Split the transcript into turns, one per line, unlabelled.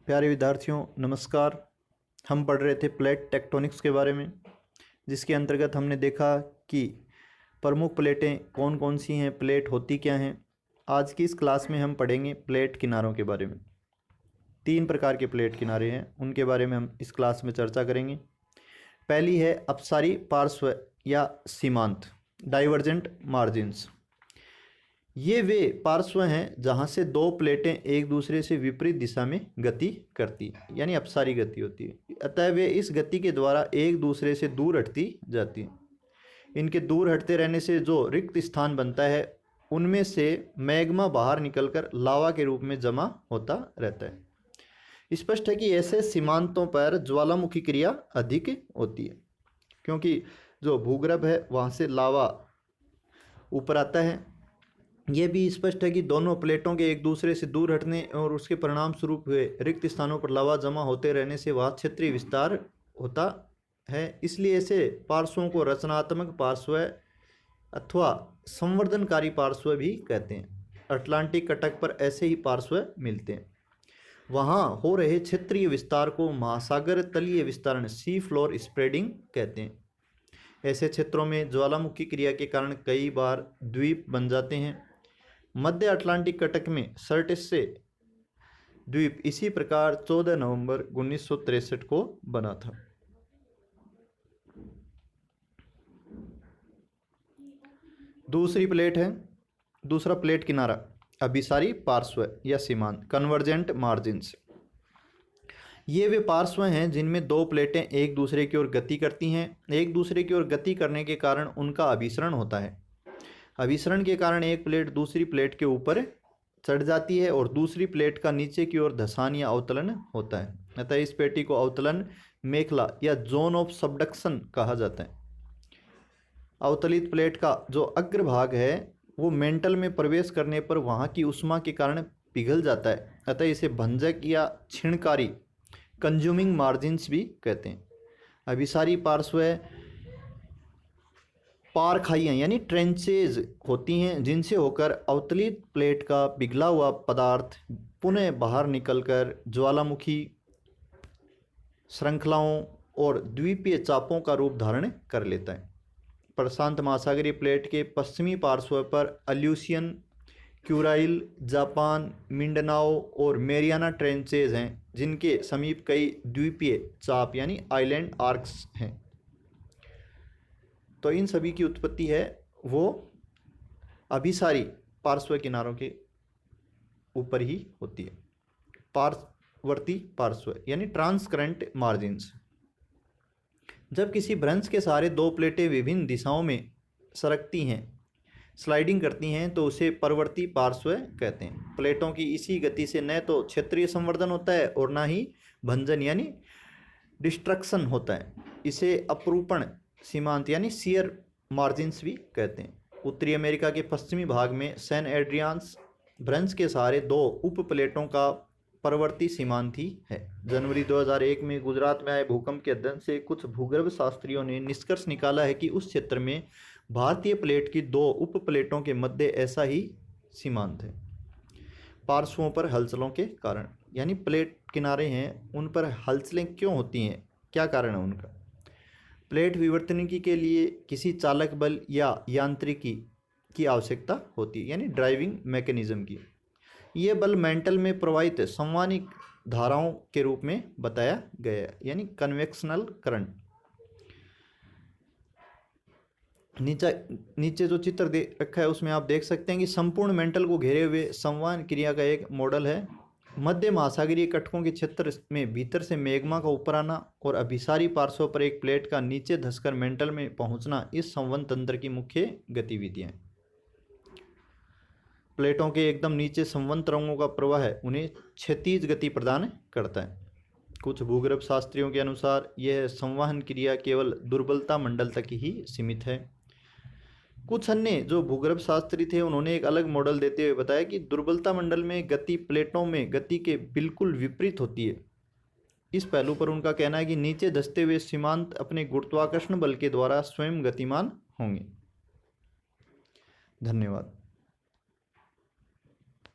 प्यारे विद्यार्थियों नमस्कार। हम पढ़ रहे थे प्लेट टेक्टोनिक्स के बारे में, जिसके अंतर्गत हमने देखा कि प्रमुख प्लेटें कौन कौन सी हैं, प्लेट होती क्या हैं। आज की इस क्लास में हम पढ़ेंगे प्लेट किनारों के बारे में। 3 प्रकार के प्लेट किनारे हैं, उनके बारे में हम इस क्लास में चर्चा करेंगे। पहली है अपसारी पार्श्व या सीमांत, डाइवर्जेंट मार्जिन्स। ये वे पार्श्व हैं जहाँ से दो प्लेटें एक दूसरे से विपरीत दिशा में गति करती, यानी अपसारी गति होती है। अतः वे इस गति के द्वारा एक दूसरे से दूर हटती जाती हैं। इनके दूर हटते रहने से जो रिक्त स्थान बनता है, उनमें से मैग्मा बाहर निकलकर लावा के रूप में जमा होता रहता है। स्पष्ट है कि ऐसे सीमांतों पर ज्वालामुखी क्रिया अधिक होती है, क्योंकि जो भूगर्भ है वहाँ से लावा ऊपर आता है। यह भी स्पष्ट है कि दोनों प्लेटों के एक दूसरे से दूर हटने और उसके परिणाम स्वरूप हुए रिक्त स्थानों पर लावा जमा होते रहने से वह क्षेत्रीय विस्तार होता है। इसलिए ऐसे पार्श्वों को रचनात्मक पार्श्व अथवा संवर्धनकारी पार्श्व भी कहते हैं। अटलांटिक तट पर ऐसे ही पार्श्व मिलते हैं। वहाँ हो रहे क्षेत्रीय विस्तार को महासागर तलीय विस्तारण, सी फ्लोर स्प्रेडिंग कहते हैं। ऐसे क्षेत्रों में ज्वालामुखी क्रिया के कारण कई बार द्वीप बन जाते हैं। मध्य अटलांटिक कटक में सर्टिस से द्वीप इसी प्रकार 14 नवंबर 1963 को बना था। दूसरा प्लेट किनारा अभिसारी पार्श्व या सीमांत, कन्वर्जेंट मार्जिन्स। ये वे पार्श्व हैं जिनमें दो प्लेटें एक दूसरे की ओर गति करती हैं। एक दूसरे की ओर गति करने के कारण उनका अभिसरण होता है। अभिसरण के कारण एक प्लेट दूसरी प्लेट के ऊपर चढ़ जाती है और दूसरी प्लेट का नीचे की ओर धंसान या अवतलन होता है। अतः इस पेटी को अवतलन मेखला या जोन ऑफ सबडक्शन कहा जाता है। अवतलित प्लेट का जो अग्रभाग है वो मेंटल में प्रवेश करने पर वहाँ की उष्मा के कारण पिघल जाता है। अतः इसे भंजक या क्षीणकारी, कंज्यूमिंग मार्जिन्स भी कहते हैं। अभिसारी पार्श्व पारखाइयाँ यानी ट्रेंचेज होती हैं, जिनसे होकर अवतलित प्लेट का पिघला हुआ पदार्थ पुनः बाहर निकलकर ज्वालामुखी श्रृंखलाओं और द्वीपीय चापों का रूप धारण कर लेता है। प्रशांत महासागरीय प्लेट के पश्चिमी पार्श्व पर अल्यूशियन, क्यूराइल, जापान, मिंडनाओ और मेरियाना ट्रेंचेज हैं, जिनके समीप कई द्वीपीय चाप यानी आइलैंड आर्क्स हैं। तो इन सभी की उत्पत्ति है वो अभिसारी पार्श्व किनारों के ऊपर ही होती है। पार्श्ववर्ती पार्श्व यानी ट्रांसकरेंट मार्जिन्स। जब किसी भ्रंश के सहारे दो प्लेटें विभिन्न दिशाओं में सरकती हैं, स्लाइडिंग करती हैं, तो उसे परवर्ती पार्श्व कहते हैं। प्लेटों की इसी गति से न तो क्षेत्रीय संवर्धन होता है और ना ही भंजन यानी डिस्ट्रक्शन होता है। इसे अपरूपण सीमांत यानी शियर मार्जिन्स भी कहते हैं। उत्तरी अमेरिका के पश्चिमी भाग में सैन एड्रियान्स भ्रंश के सहारे दो उप प्लेटों का परवर्ती सीमांत ही है। जनवरी 2001 में गुजरात में आए भूकंप के अध्ययन से कुछ भूगर्भ शास्त्रियों ने निष्कर्ष निकाला है कि उस क्षेत्र में भारतीय प्लेट की दो उप प्लेटों के मध्य ऐसा ही सीमांत है। पार्श्वों पर हलचलों के कारण, यानी प्लेट किनारे हैं उन पर हलचलें क्यों होती हैं, क्या कारण है उनका। प्लेट विवर्तनिकी के लिए किसी चालक बल या यांत्रिकी की आवश्यकता होती है, यानी ड्राइविंग मैकेनिज्म की। यह बल मेंटल में प्रवाहित संवहनिक धाराओं के रूप में बताया गया है, यानी कन्वेक्शनल करंट। नीचे जो चित्र दे रखा है उसमें आप देख सकते हैं कि संपूर्ण मेंटल को घेरे हुए संवहन क्रिया का एक मॉडल है। मध्य महासागरीय कटकों के क्षेत्र में भीतर से मैग्मा का ऊपर आना और अभिसारी पार्श्व पर एक प्लेट का नीचे धंसकर मेंटल में पहुंचना इस संवहन तंत्र की मुख्य गतिविधियां हैं। प्लेटों के एकदम नीचे संवहन तरंगों का प्रवाह है उन्हें क्षैतिज गति प्रदान करता है। कुछ भूगर्भ शास्त्रियों के अनुसार यह संवहन क्रिया केवल दुर्बलता मंडल तक ही सीमित है। कुछ अन्य जो भूगर्भ शास्त्री थे उन्होंने एक अलग मॉडल देते हुए बताया कि दुर्बलता मंडल में गति प्लेटों में गति के बिल्कुल विपरीत होती है। इस पहलू पर उनका कहना है कि नीचे धंसते हुए सीमांत अपने गुरुत्वाकर्षण बल के द्वारा स्वयं गतिमान होंगे। धन्यवाद।